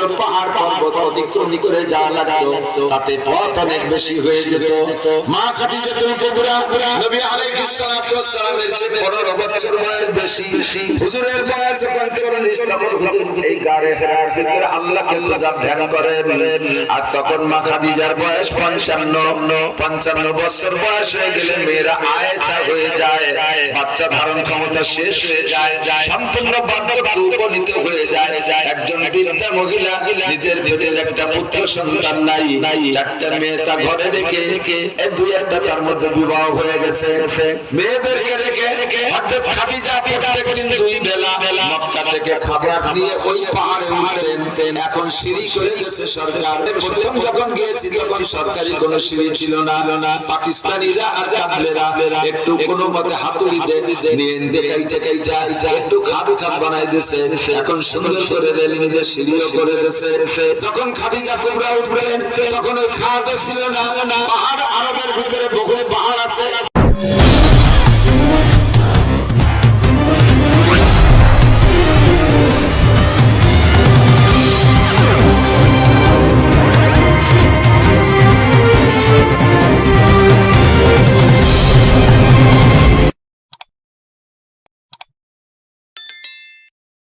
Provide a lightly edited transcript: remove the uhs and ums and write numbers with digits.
বড় পাহাড় পর্বত অতিক্রম করে যাওয়া লাগতো, তাতে পথ অনেক বেশি হয়ে যেত। মা খাদিজাতুল কুবরা নবী আলাইহিস সালাতু ওয়াস সালামের যে 15 বছর বয়স বেশি, হুজুরের বয়স যখন 40 তখন হুজুর এই গারে হেরার ভিতরে আল্লাহকে খোঁজার ধ্যান করেন। আর তখন মা খাদিজার বয়স 55 বছর বয়স হয়ে গেলে মেয়েরা আয়েশা হয়ে যায়, বাচ্চা ধারণ ক্ষমতা শেষ হয়ে যায়, সম্পূর্ণ বার্ধক্যে উপনীত হয়ে যায়। একজন বৃদ্ধা মহিলা, নিজের পেটের একটা পুত্র সন্তান নাই, 4টা মেয়ে তা ঘরে রেখে দুই একটা তার মধ্যে বিবাহ হয়ে গেছে। মেয়েদেরকে রেখে হযরত খাদিজা প্রত্যেকদিন 2 বেলা মক্কা থেকে খাবার নিয়ে ওই পাহাড়ে উঠতেন। এখন সিঁড়ি করে দিয়েছে সরকার। প্রথম যখন গিয়েছি তখন সরকারি কোনো সিঁড়ি ছিল না। পাকিস্তানিরা আর কাবলেরা একটু কোনো মতে হাতুড়িতে নিয়ে কাইটা একটু খাপ বানাই দিয়েছে। এখন সুন্দর করে রেলিং দিয়ে সিঁড়িও করে দিয়েছে। যখন খাদিজা কুবরা উঠতেন তখন ওই খাদও ছিল না। পাহাড় আরবের ভিতরে বহু